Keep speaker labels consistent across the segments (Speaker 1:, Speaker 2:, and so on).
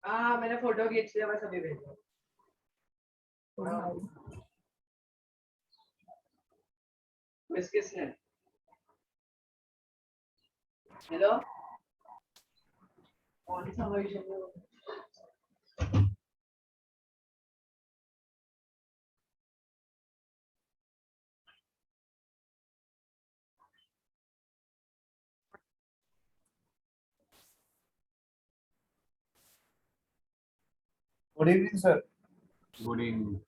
Speaker 1: हाँ मैंने फोटो खींच लिया, बस अभी भेजा। किसने? हेलो, कौन सा वर्जन है?
Speaker 2: Good evening sir.
Speaker 3: Good evening.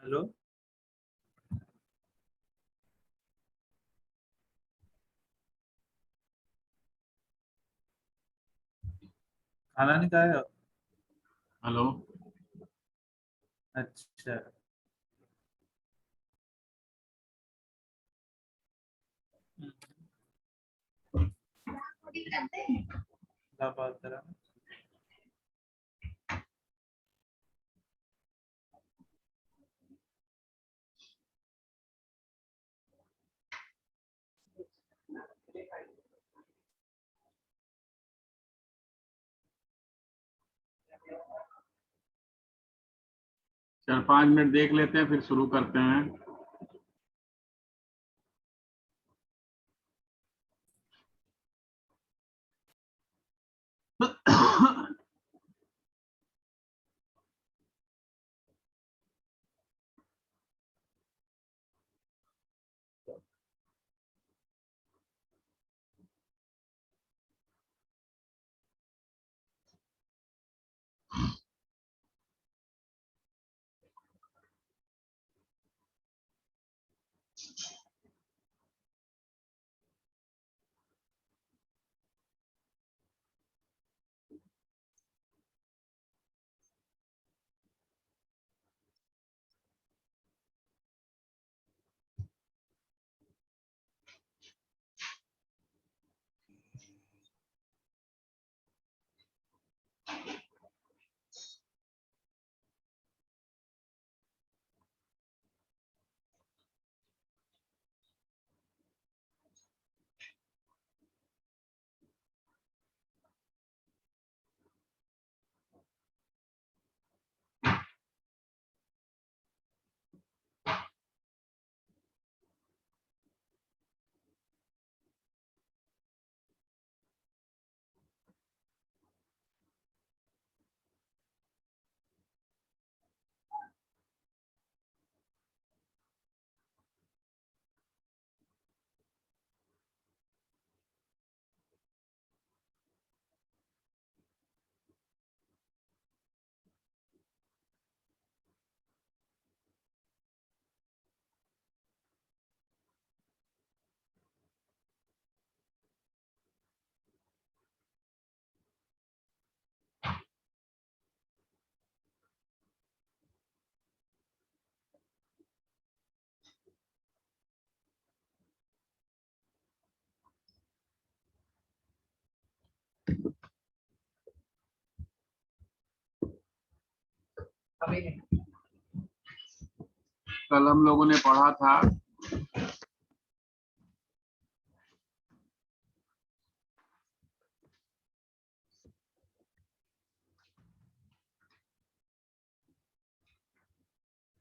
Speaker 2: Hello, खाना नहीं खाया?
Speaker 3: हेलो,
Speaker 2: अच्छा, क्या बात कर रहा है?
Speaker 3: चल 5 मिनट देख लेते हैं, फिर शुरू करते हैं।
Speaker 1: अभी नहीं।
Speaker 3: कल हम लोगों ने पढ़ा था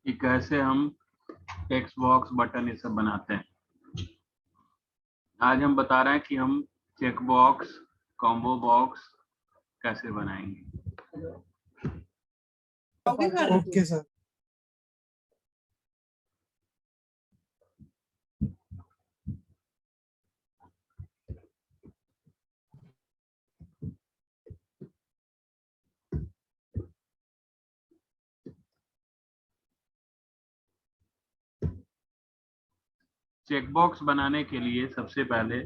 Speaker 3: कि कैसे हम टेक्स्ट बॉक्स, बटन ये सब बनाते हैं। आज हम बता रहे हैं कि हम चेक बॉक्स, कॉम्बो बॉक्स कैसे बनाएंगे।
Speaker 2: Okay sir.
Speaker 3: चेक बॉक्स बनाने के लिए सबसे पहले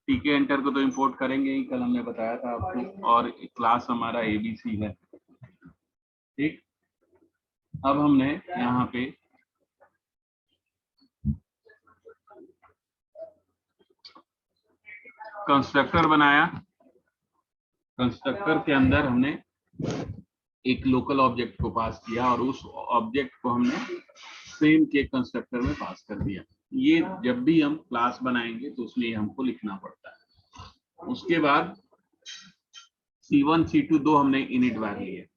Speaker 3: टीके एंटर को तो इंपोर्ट करेंगे ही, कल हमने बताया था आपको, और क्लास हमारा एबीसी है। ठीक, अब हमने यहाँ पे कंस्ट्रक्टर बनाया। कंस्ट्रक्टर के अंदर हमने एक लोकल ऑब्जेक्ट को पास किया और उस ऑब्जेक्ट को हमने फ्रेम के कंस्ट्रक्टर में पास कर दिया। ये जब भी हम क्लास बनाएंगे तो उसमें ये हमको लिखना पड़ता है। उसके बाद C1 C2 दो हमने इनिट वैर लिए।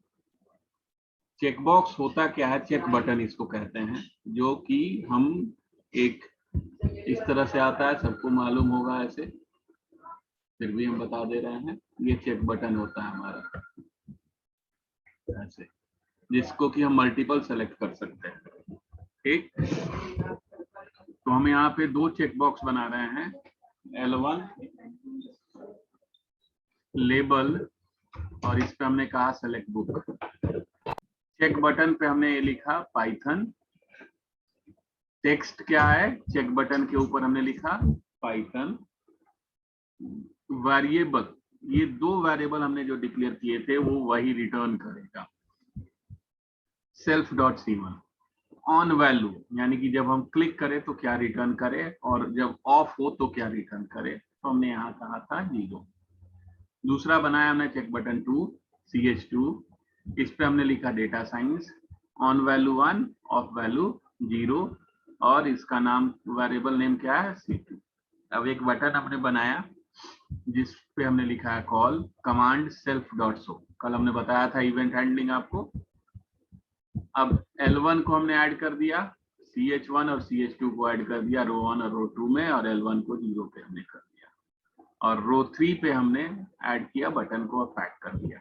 Speaker 3: चेकबॉक्स होता क्या है, चेक बटन इसको कहते हैं, जो कि हम एक इस तरह से आता है, सबको मालूम होगा ऐसे, फिर भी हम बता दे रहे हैं। ये चेक बटन होता है हमारा ऐसे, जिसको कि हम मल्टीपल सेलेक्ट कर सकते हैं। ठीक, तो हम यहाँ पे दो चेक बॉक्स बना रहे हैं, L1 लेबल और इस पे हमने कहा सेलेक्ट बुक। चेक बटन पे हमने ये लिखा पाइथन। टेक्स्ट क्या है, चेक बटन के ऊपर हमने लिखा पाइथन वेरिएबल। ये दो वेरिएबल हमने जो डिक्लेयर किए थे वो वही रिटर्न करेगा। Self dot C1 on value, यानी कि जब हम क्लिक करें तो क्या रिटर्न करे और जब ऑफ हो तो क्या रिटर्न करे, तो हमने यहाँ कहा था 0। दूसरा बनाया हमने चेक बटन 2 CH2। इस पे हमने लिखा data science, on value 1 off value 0 और इसका नाम वेरिएबल नेम क्या है C2। अब एक बटन हमने बनाया जिस पे हमने लिखा है call command self dot show. कल हमने बताया था इवेंट हैंडलिंग आपको। अब L1 को हमने ऐड कर दिया, CH1 और CH2 को ऐड कर दिया रो 1 और रो 2 में, और L1 को 0 पे हमने कर दिया और रो 3 पे हमने ऐड किया बटन को और पैक कर दिया।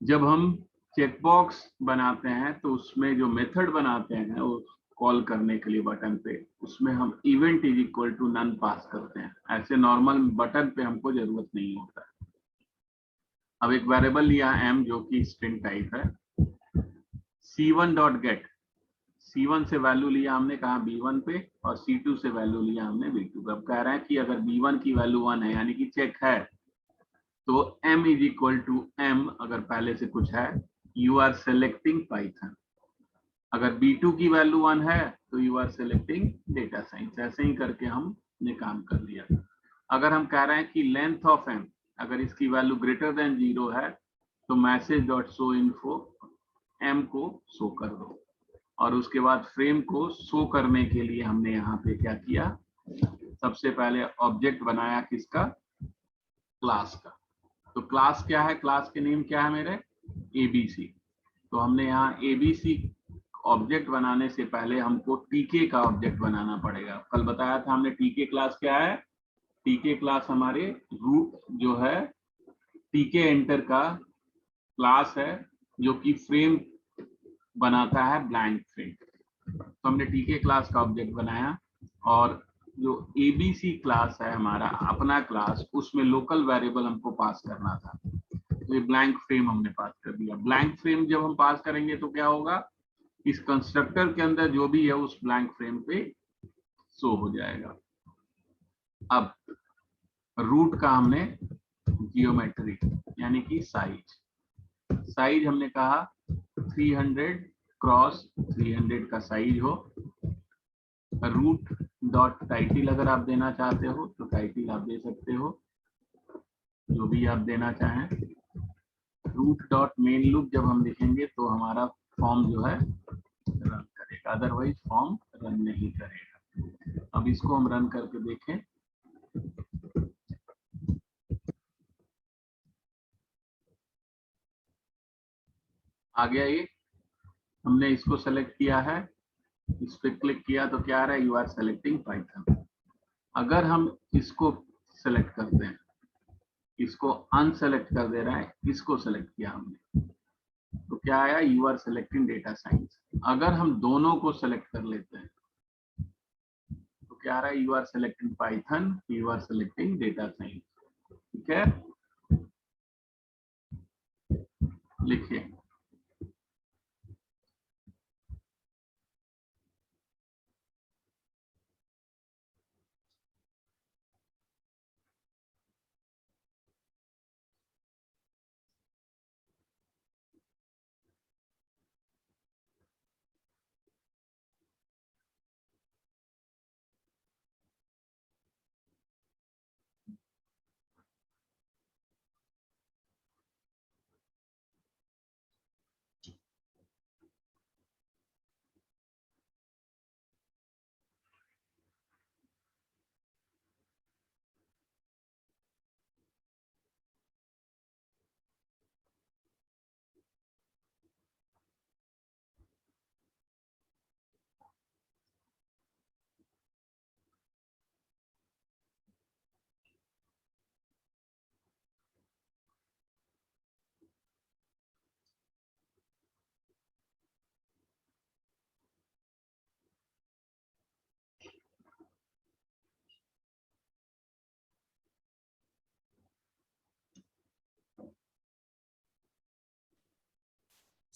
Speaker 3: जब हम चेकबॉक्स बनाते हैं तो उसमें जो मेथड बनाते हैं वो कॉल करने के लिए बटन पे, उसमें हम event is equal to none पास करते हैं। ऐसे नॉर्मल बटन पे हमको जरूरत नहीं होता है। अब एक वेरिएबल लिया m जो कि स्ट्रिंग टाइप है। C1 डॉट गेट, C1 से वैल्यू लिया हमने कहा B1 पे और C2 से वैल्यू लिया हमने B2 पे। अब कह रहे हैं कि अगर B1 की वैल्यू 1 है यानी कि चेक है, तो m is equal to m अगर पहले से कुछ है, यू आर सेलेक्टिंग पाइथन। अगर B2 की वैल्यू 1 है तो you are selecting data science. ऐसे ही करके हमने काम कर लिया। अगर हम कह रहे हैं कि लेंथ ऑफ m, अगर इसकी वैल्यू ग्रेटर देन 0 है तो message dot show info m को शो कर दो। और उसके बाद फ्रेम को शो करने के लिए हमने यहाँ पे क्या किया, सबसे पहले ऑब्जेक्ट बनाया किसका, क्लास का। तो क्लास क्या है, क्लास के नेम क्या है मेरे, ABC। तो हमने यहाँ ABC ऑब्जेक्ट बनाने से पहले हमको टीके का ऑब्जेक्ट बनाना पड़ेगा। कल बताया था हमने टीके क्लास क्या है। टीके क्लास हमारे रूट जो है टीके एंटर का क्लास है जो कि फ्रेम बनाता है, ब्लैंक फ्रेम। तो हमने टीके क्लास का ऑब्जेक्ट बनाया और जो ABC क्लास है हमारा अपना क्लास, उसमें लोकल वेरिएबल हमको पास करना था। तो ये ब्लैंक फ्रेम हमने पास कर दिया। ब्लैंक फ्रेम जब हम पास करेंगे तो क्या होगा, इस कंस्ट्रक्टर के अंदर जो भी है उस ब्लैंक फ्रेम पे शो हो जाएगा। अब रूट का हमने जियोमेट्री यानी कि साइज हमने कहा 300 क्रॉस 300 का साइज हो। रूट डॉट टाइटल अगर आप देना चाहते हो तो टाइटल आप दे सकते हो, जो भी आप देना चाहें। रूट डॉट मेन लूप जब हम लिखेंगे तो हमारा फॉर्म जो है रन करेगा, अदरवाइज फॉर्म रन नहीं करेगा। अब इसको हम रन करके देखें। आ गया ये, हमने इसको सेलेक्ट किया है, इस पे क्लिक किया तो क्या आ रहा है, यू आर सेलेक्टिंग पाइथन। अगर हम इसको सेलेक्ट करते हैं, इसको अनसेलेक्ट कर दे रहा है, इसको सेलेक्ट किया हमने तो क्या आया, you are selecting data science. अगर हम दोनों को सेलेक्ट कर लेते हैं तो क्या आ रहा है, you are selecting python, you are selecting data science. ठीक है, लिखिए।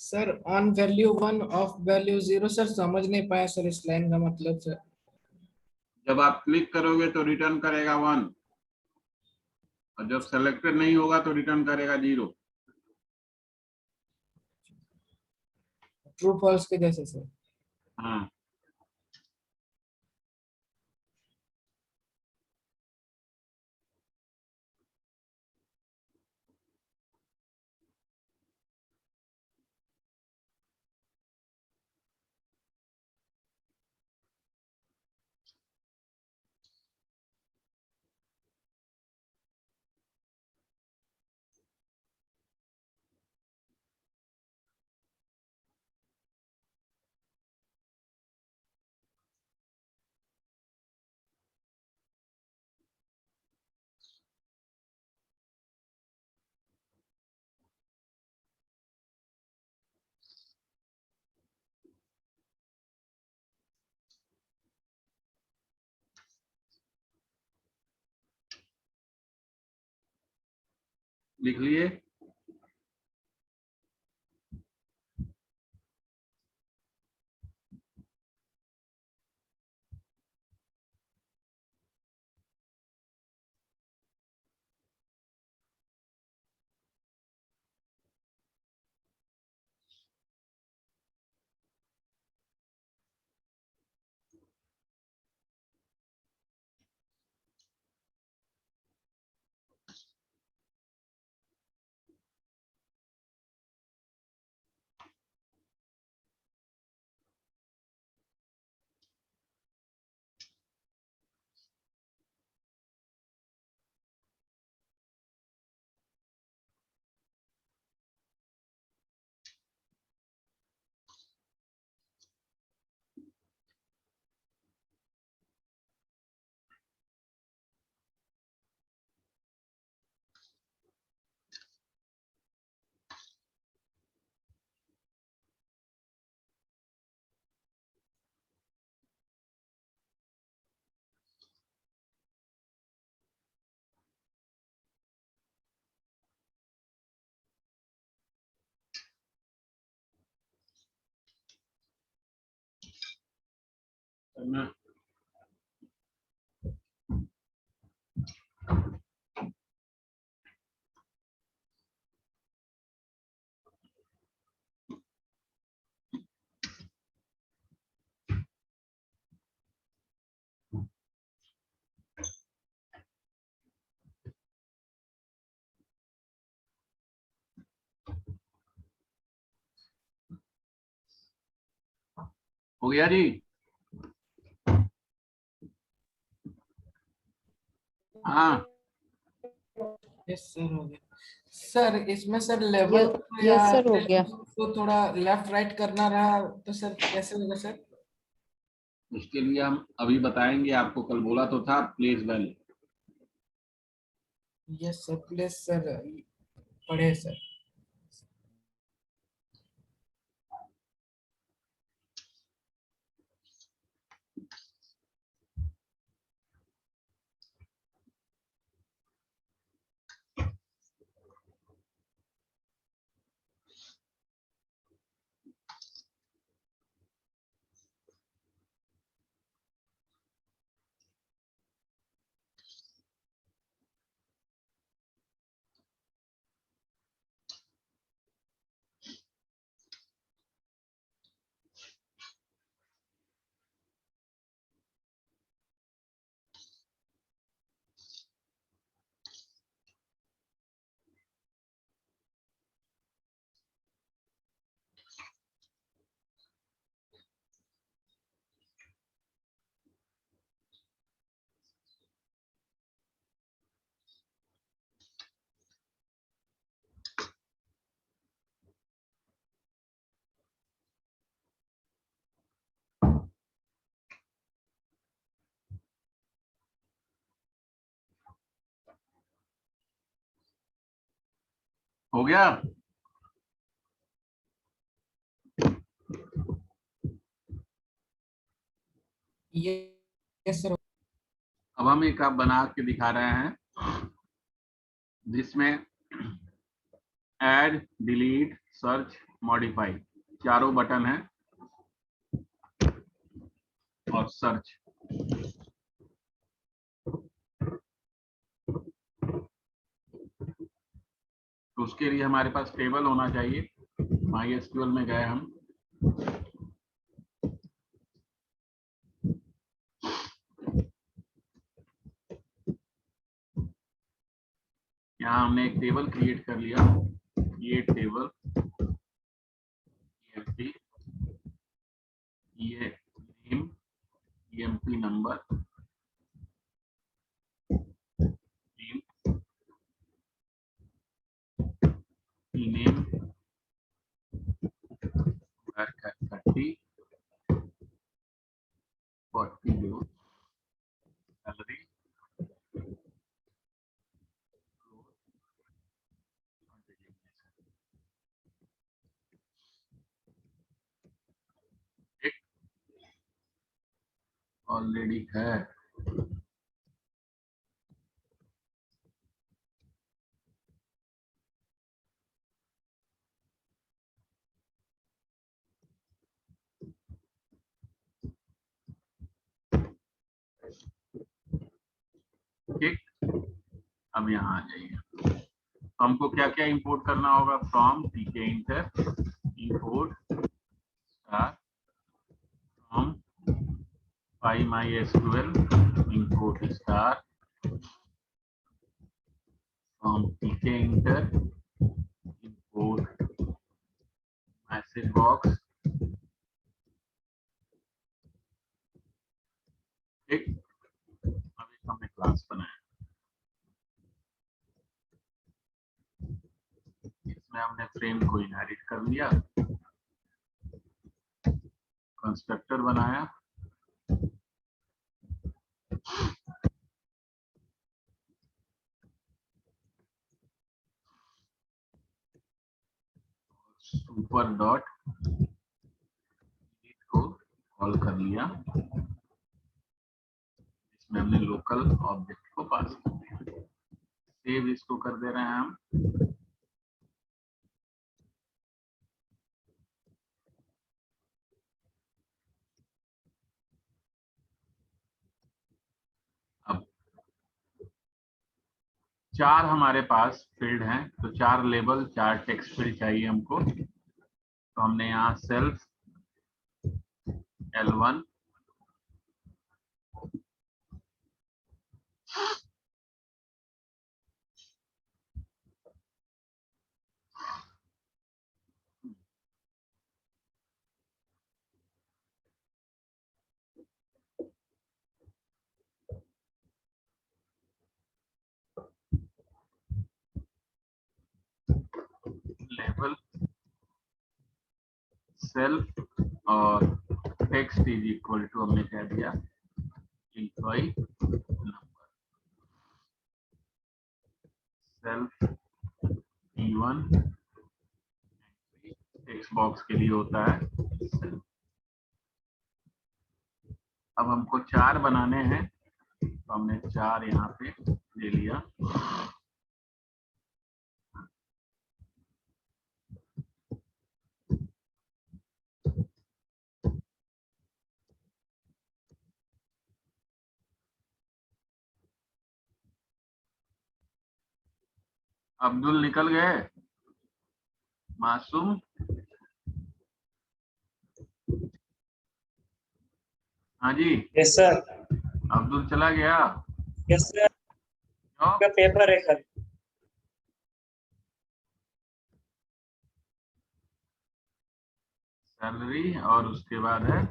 Speaker 4: Sir on value 1 off value 0, sir समझ नहीं पाया सर इस लाइन का मतलब सर।
Speaker 3: जब आप क्लिक करोगे तो रिटर्न करेगा 1 और जब सेलेक्टेड नहीं होगा तो रिटर्न करेगा 0।
Speaker 4: ट्रू फॉल्स के जैसे सर।
Speaker 3: हाँ, लिख लिए। करना। हो गया जी। हाँ,
Speaker 4: यस सर हो गया। सर इसमें सर लेवल या
Speaker 5: यस सर हो गया।
Speaker 4: तो थोड़ा लेफ्ट राइट करना रहा तो सर कैसे होगा सर?
Speaker 3: उसके लिए हम अभी बताएंगे आपको। कल बोला तो था place well.
Speaker 4: Yes sir please sir पढ़े सर।
Speaker 3: हो गया।
Speaker 4: Yes sir.
Speaker 3: अब हम एक आप बना के दिखा रहे हैं जिसमें ऐड, डिलीट, सर्च, मॉडिफाई, चारों बटन है, और सर्च। तो उसके लिए हमारे पास टेबल होना चाहिए। MySQL में गए हम, यहाँ हमने एक टेबल क्रिएट कर लिया। ये टेबल, ये name, EMP number, name 30, 40 salary, already है। ठीक, अब यहाँ आ जाइए। हमको क्या क्या इंपोर्ट करना होगा? From TK inter, import star from PyMySQL, import star from TK inter, import message box. ठीक, अभी हमने क्लास बनाया, इसमें हमने फ्रेम को इनहेरिट कर लिया, कंस्ट्रक्टर बनाया, सुपर डॉट को कॉल कर लिया, इसमें हमने लोकल ऑब्जेक्ट को पास कर दिया। सेव इसको कर दे रहे हैं हम। अब 4 हमारे पास फील्ड हैं, तो 4 लेबल, 4 टेक्स्ट फील्ड चाहिए हमको। तो हमने यहाँ सेल्फ L1, लेबल सेल्फ, और टेक्स्ट इज इक्वल टू हमने कह दिया employ number, self E1, text box के लिए होता है self। अब हमको 4 बनाने हैं, तो हमने 4 यहाँ पे ले लिया। अब्दुल निकल गए, मासूम, हाँ जी,
Speaker 5: यस सर।
Speaker 3: अब्दुल चला गया।
Speaker 5: यस सर,
Speaker 3: क्यों?
Speaker 5: का पेपर है कल।
Speaker 3: सैलरी, और उसके बाद है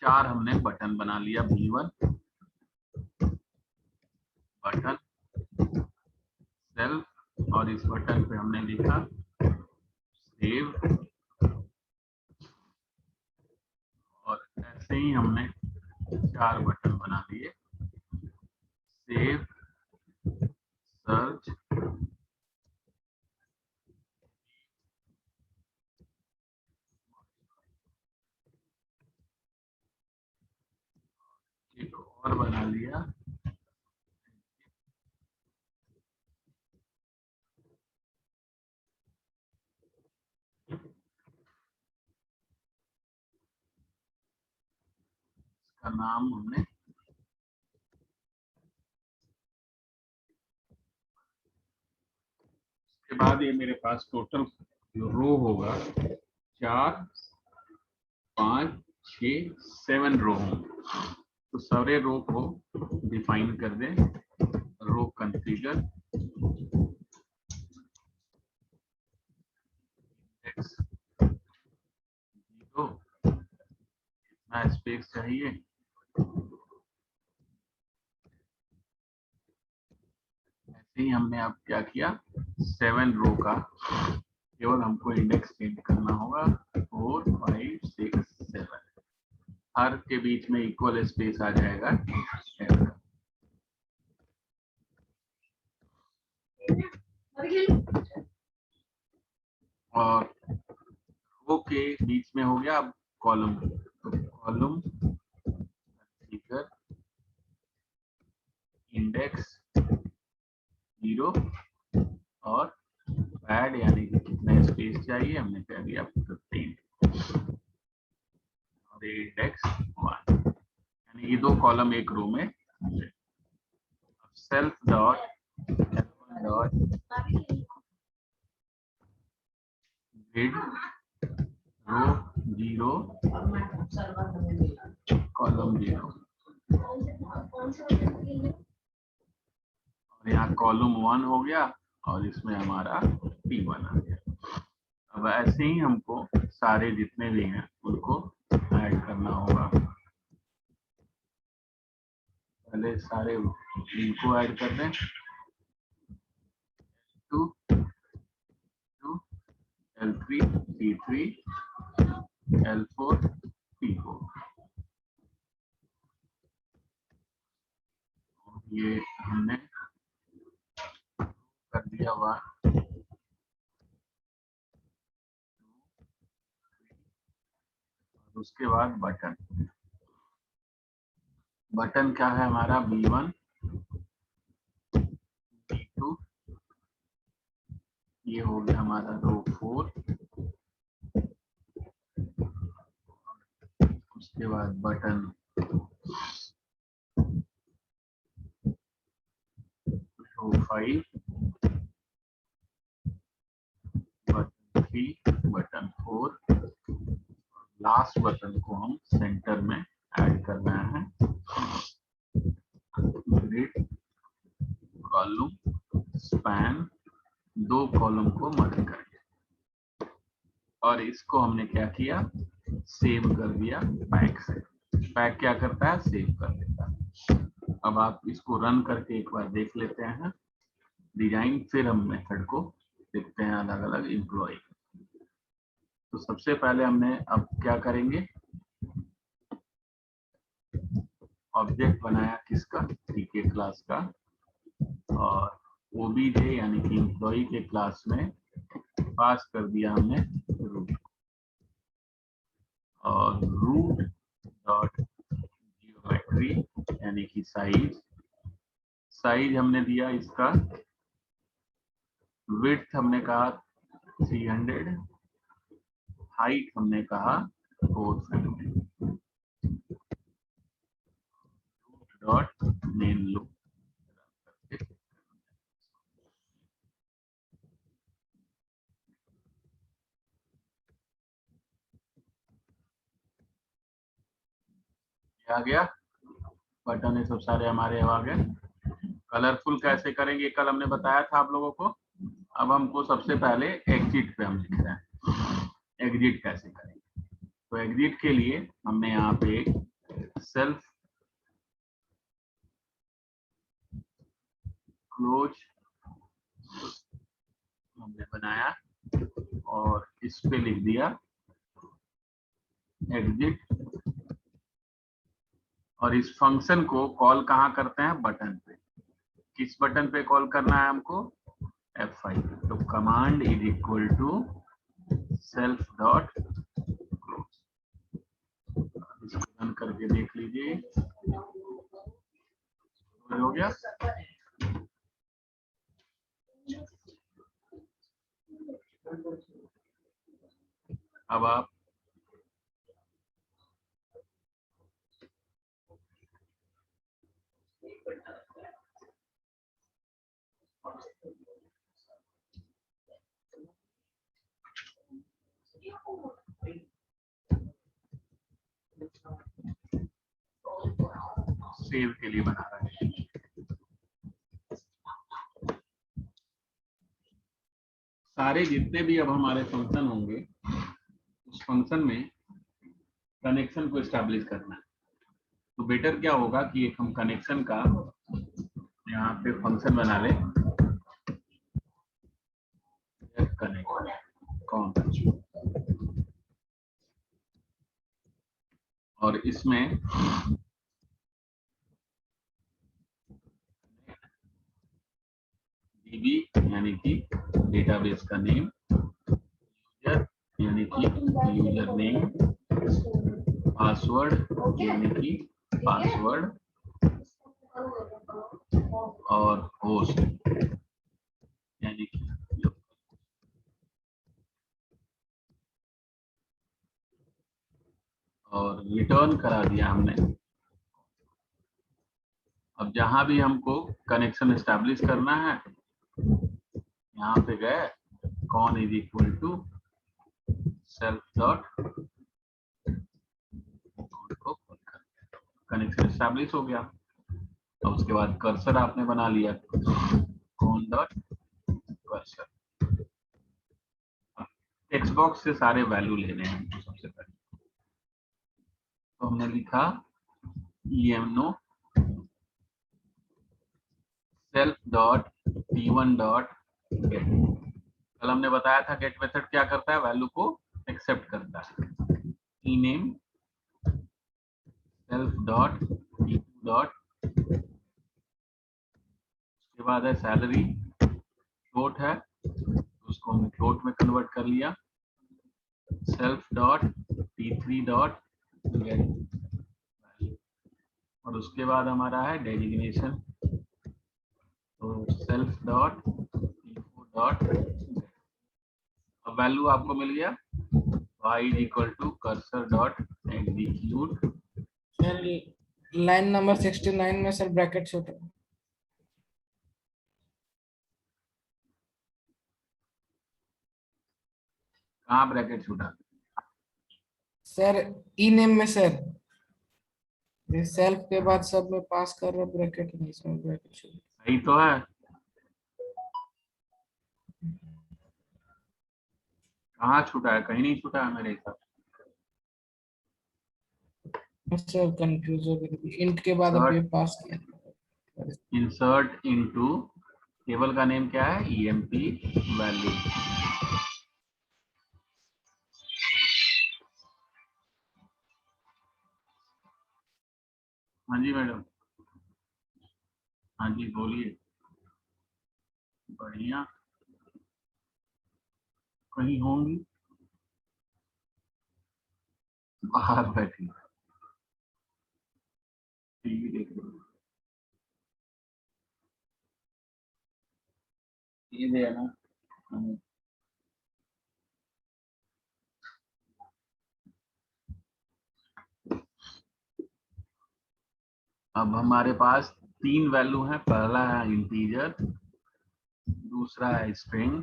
Speaker 3: 4 हमने बटन बना लिया। B1 बटन, सेल्फ, और इस बटन पे हमने लिखा सेव, और ऐसे ही हमने 4 बटन बना लिए। सेव, सर्च, एक और बना लिया इसका नाम हमने के बाद ये मेरे पास टोटल रो होगा 4 5 6 7 रो होंगे। तो सारे रो को डिफाइन कर दें। रो कॉन्फ़िगर x 0 कितना स्पेस चाहिए, ऐसे ही हमने अब क्या किया 7 रो का केवल हमको इंडेक्स चेंज करना होगा 4 5 6 7 हर के बीच में इक्वल स्पेस आ जाएगा 7 का। और रो के बीच में हो गया अब कॉलम, तो कॉलम फिगर इंडेक्स 0 और पैड यानी कि कितना स्पेस चाहिए हमने कह दिया 15 और इंडेक्स 1 यानी ये 2 कॉलम एक रो में होंगे। सेल्फ डॉट डॉट ग्रिड रो 0 कॉलम 0 और यहाँ कॉलम 1 हो गया और इसमें हमारा P1 आ गया। अब ऐसे ही हमको सारे जितने भी हैं उनको ऐड करना होगा। पहले सारे इनको ऐड कर दें। 2 2 L3 P3 L4 P4 ये हमने कर दिया 1 उसके बाद बटन, बटन क्या है हमारा B1 B2 ये हो गया हमारा रो 4 उसके बाद बटन रो 5 बटन 3 बटन 4 लास्ट बटन को हम सेंटर में ऐड कर रहे हैं। ग्रिड कॉलम स्पैन 2 कॉलम को मर्ज करके और इसको हमने क्या किया सेव कर दिया पैक से। पैक क्या करता है सेव कर देता है। अब आप इसको रन करके एक बार देख लेते हैं डिजाइन, फिर हम मेथड को देखते हैं अलग अलग एम्प्लॉय। तो सबसे पहले हमने अब क्या करेंगे ऑब्जेक्ट बनाया किसका टीके क्लास का और ओबीजे यानी कि एम्प्लॉय के क्लास में पास कर दिया हमने रूट और रूट डॉट जियोमेट्री यानी कि साइज, साइज हमने दिया इसका विड्थ हमने कहा 300 हाइट हमने कहा 450 डॉट मेन लूप आ गया। बटन ये सब सारे हमारे आ गए। कलरफुल कैसे करेंगे कल हमने बताया था आप लोगों को। अब हमको सबसे पहले एग्जिट पे हम लिख रहे हैं एग्जिट कैसे करेंगे। तो एग्जिट के लिए हमने यहाँ पे एक सेल्फ क्लोज हमने बनाया और इस पे लिख दिया एग्जिट और इस फंक्शन को कॉल कहाँ करते हैं बटन पे। किस बटन पे कॉल करना है हमको F5। तो command is equal to self dot close. इसको रन करके देख लीजिए हो गया। अब आप सेव के लिए बना रहे हैं। सारे जितने भी अब हमारे फंक्शन होंगे उस फंक्शन में कनेक्शन को एस्टैब्लिश करना है। तो बेटर क्या होगा कि एक हम कनेक्शन का यहाँ पे फंक्शन बना ले, कनेक्ट कौन, और इसमें डीबी यानी कि डेटाबेस का नेम, यूजर यानी कि यूजर नेम, पासवर्ड यानी कि पासवर्ड, और होस्ट यानी कि और रिटर्न करा दिया हमने। अब जहां भी हमको कनेक्शन एस्टैब्लिश करना है यहाँ पे गए, conn is equal to self dot, connection establish हो गया। अब उसके बाद कर्सर आपने बना लिया, कौन डॉट कर्सर। टेक्स्ट बॉक्स से सारे वैल्यू लेने हैं हमको सबसे पहले। तो हमने लिखा eno self dot p1 dot gate. कल हमने बताया था गेट मेथड क्या करता है, वैल्यू को एक्सेप्ट करता है। ename self dot p2 dot, उसके बाद है सैलरी, फ्लोट है उसको हमने फ्लोट में कन्वर्ट कर लिया, self dot p3 dot gate, और उसके बाद हमारा है डेजिग्नेशन, तो सेल्फ डॉट p4 डॉट। अब वैल्यू आपको मिल गया y is equal to cursor dot execute.
Speaker 4: Sir line number 69 में सर ब्रैकेट छोटा,
Speaker 3: कहाँ ब्रैकेट छूटा?
Speaker 4: सर ई नेम में सर ये सेल्फ के बाद सब में पास कर रहा ब्रैकेट नहीं, इसमें ब्रैकेट छोटा।
Speaker 3: सही तो है, कहाँ छूटा है? कहीं नहीं छूटा है मेरे हिसाब से।
Speaker 4: सर कंफ्यूज हो गई, इंट के बाद अब ये पास किया।
Speaker 3: इंसर्ट इनटू, टेबल का नेम क्या है, emp वैल्यू। हाँ जी मैडम, हाँ जी बोलिए। बढ़िया, कहीं होंगी बाहर बैठी, टीवी देख रही है। ये देना। अब हमारे पास तीन वैल्यू हैं, पहला है इंटीजर, दूसरा है स्ट्रिंग,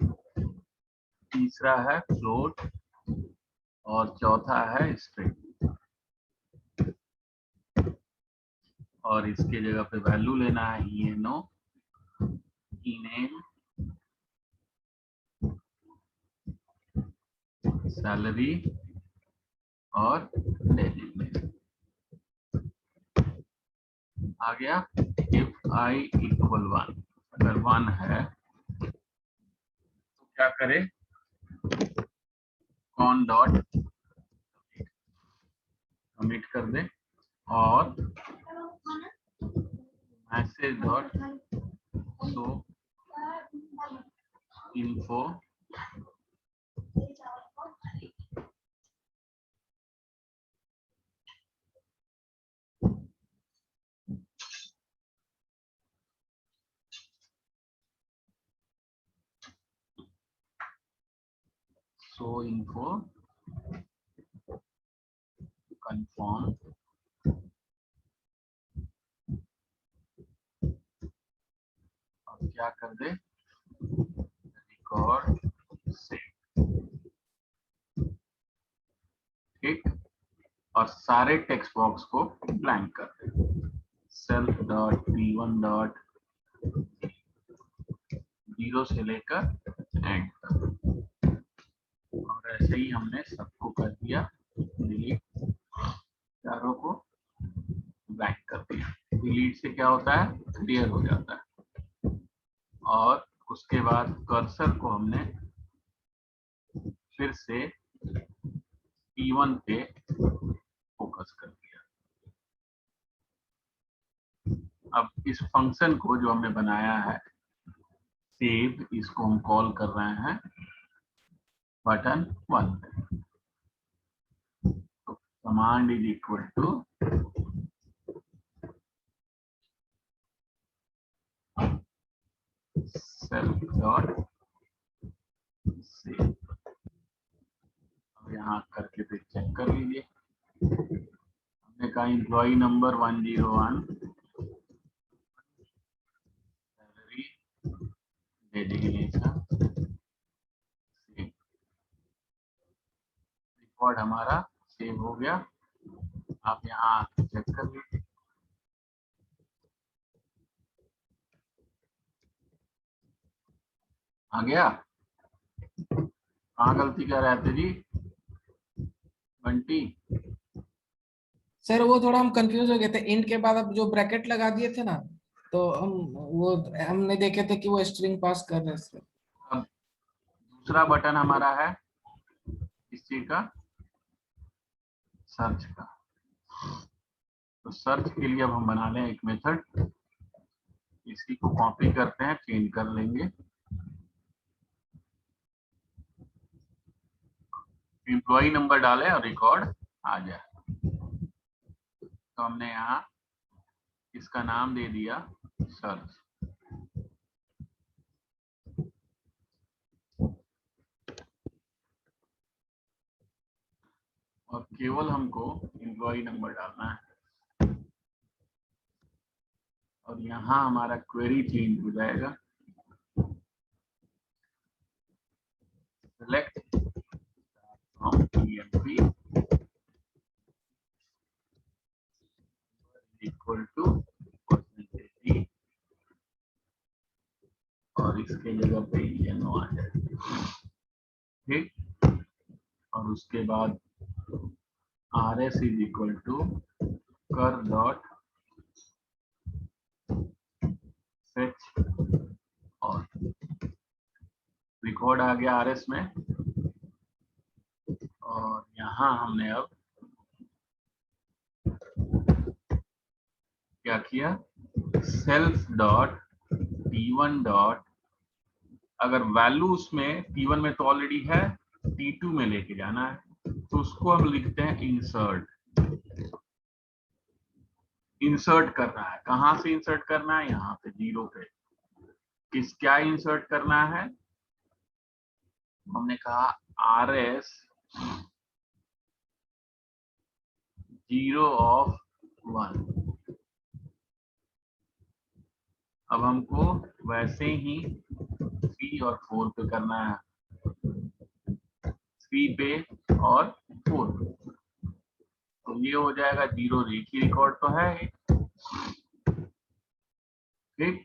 Speaker 3: तीसरा है फ्लोट, और चौथा है स्ट्रिंग। और इसके जगह पे वैल्यू लेना है eno, ename, सैलरी और डेजिग्नेशन। आ गया। इफ i इक्वल 1, अगर 1 है तो क्या करें, कॉन डॉट कमिट कर दे, और message dot show info confirm. अब क्या कर दे, रिकॉर्ड सेव। ठीक, और सारे टेक्स्ट बॉक्स को ब्लैंक कर दें। सेल्फ डॉट p1 डॉट 0 से लेकर एंड तक, और ऐसे ही हमने सबको कर दिया डिलीट, चारों को ब्लैंक कर दिया। डिलीट से क्या होता है, क्लियर हो जाता है। और उसके बाद कर्सर को हमने फिर से P1 पे फोकस कर दिया। अब इस फंक्शन को जो हमने बनाया है सेव, इसको हम कॉल कर रहे हैं बटन 1 पे। तो command is equal to self dot save. अब यहाँ करके फिर चेक कर लीजिए। हमने कहा employee number 101, salary, designation, record हमारा सेव हो गया। आप यहाँ आके चेक कर लीजिए। आ गया? कहाँ गलती कर रहे थे जी बंटी?
Speaker 4: सर वो थोड़ा हम कंफ्यूज हो गए थे, इंट के बाद अब जो ब्रैकेट लगा दिए थे ना, तो हमने देखे थे कि वो स्ट्रिंग पास कर रहे थे।
Speaker 3: अब दूसरा बटन हमारा है किस चीज का, सर्च का। तो सर्च के लिए अब हम बना लें एक मेथड, इसी को कॉपी करते हैं, चेंज कर लेंगे। एम्प्लॉई नंबर डालें और रिकॉर्ड आ जाए। तो हमने यहाँ इसका नाम दे दिया सर्च। और केवल हमको एम्प्लॉई नंबर डालना है, और यहाँ हमारा क्वेरी चेंज हो जाएगा। Select from PMP equal to %, और इसके जगह पे नो आ जाए। ठीक, और उसके बाद RS इज इक्वल टू कर डॉट फेच, और रिकॉर्ड आ गया RS में। और यहाँ हमने अब क्या किया, सेल्फ डॉट P1 डॉट, अगर वैल्यू उसमें P1 में तो ऑलरेडी है, P2 में लेके जाना है, तो उसको हम लिखते हैं इंसर्ट। इंसर्ट करना है, कहां से इंसर्ट करना है, यहाँ पे 0 पे। क्या इंसर्ट करना है, हमने कहा RS 0 of 1। अब हमको वैसे ही 3 और 4 पे करना है, 3 पे और 4 पे। तो ये हो जाएगा 0, एक ही रिकॉर्ड तो है। ठीक,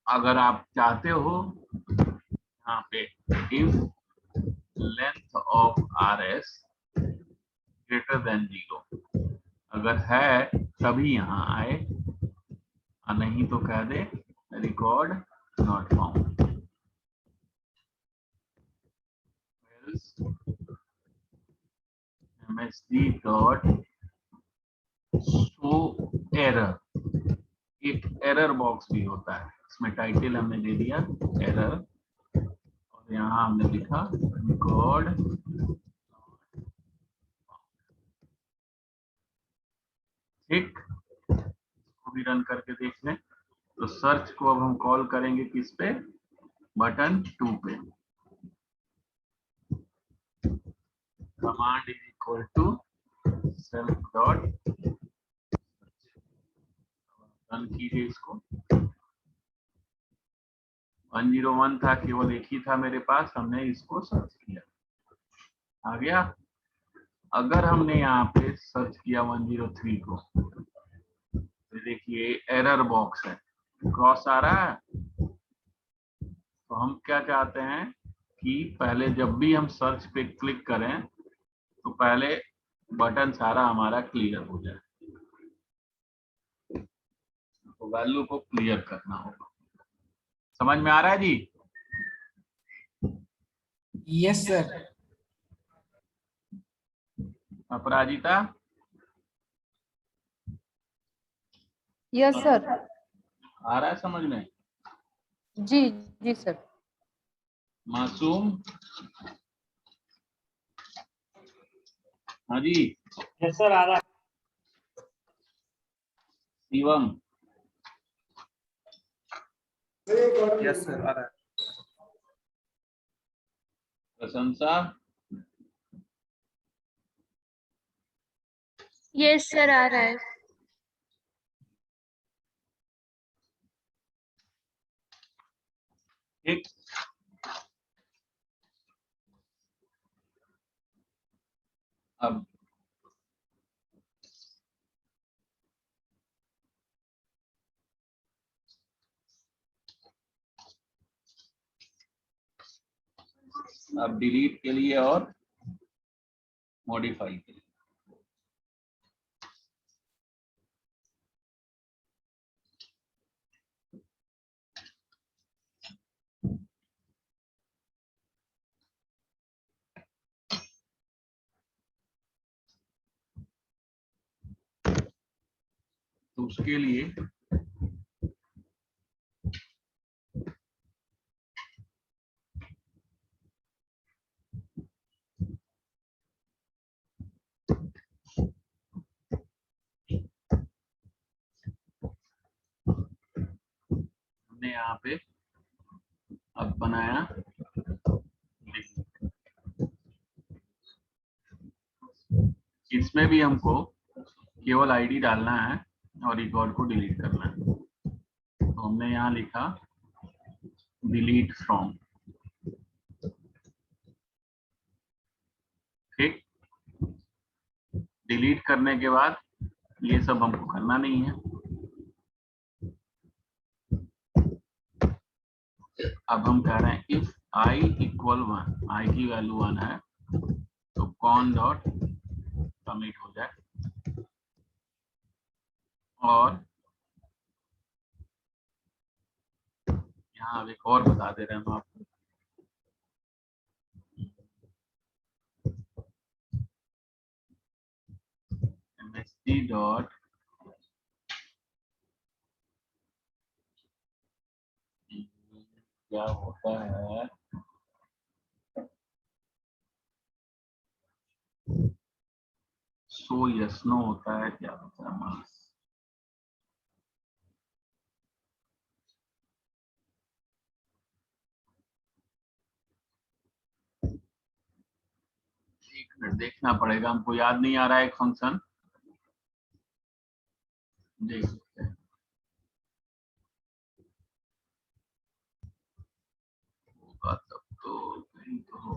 Speaker 3: अगर आप चाहते हो यहाँ पे if length of RS greater than 0, अगर है तभी यहाँ आए, और नहीं तो कह दे record not found. MSG dot show error, एक एरर बॉक्स भी होता है, इसमें टाइटल हमने दे दिया एरर, और यहाँ हमने लिखा रिकॉर्ड। ठीक, इसको भी रन करके देख लें। तो सर्च को अब हम कॉल करेंगे किस पे, बटन 2 पे। Command is equal to self dot, run कीजिए इसको। 101 था, केवल एक ही था मेरे पास, हमने इसको सर्च किया, आ गया। अगर हमने यहाँ पे सर्च किया 103 को, तो देखिए एरर बॉक्स है, क्रॉस आ रहा है। तो हम क्या चाहते हैं कि पहले जब भी हम सर्च पे क्लिक करें तो पहले बटन सारा हमारा क्लियर हो जाए, तो वैल्यू को क्लियर करना होगा। समझ में आ रहा है जी?
Speaker 4: Yes sir.
Speaker 3: Aparajita,
Speaker 6: yes sir.
Speaker 3: आ रहा है समझ में?
Speaker 6: जी जी सर।
Speaker 3: मासूम, हाँ जी।
Speaker 5: यस सर आ रहा है।
Speaker 3: शिवम,
Speaker 2: यस सर आ रहा है।
Speaker 3: प्रशंसा,
Speaker 7: यस सर आ रहा है।
Speaker 3: ठीक। अब डिलीट के लिए और मॉडिफाई के लिए तो उसके लिए हमने यहाँ पे अब बनाया इसमें भी हमको केवल आईडी डालना है और रिकॉर्ड को डिलीट करना है। तो हमने यहाँ लिखा डिलीट फ्रॉम। ठीक। डिलीट करने के बाद ये सब हमको करना नहीं है। अब हम कह रहे हैं इफ i इक्वल 1, आई की वैल्यू 1 है तो कॉन डॉट कमिट हो जाए। और यहाँ अब एक और बता दे रहे हैं हम आपको, msg डॉट क्या होता है, सो यस नो होता है, क्या होता है मास। एक मिनट देखना पड़ेगा, हमको याद नहीं आ रहा है एक फंक्शन, देख सकते हैं। होगा तब तो नहीं तो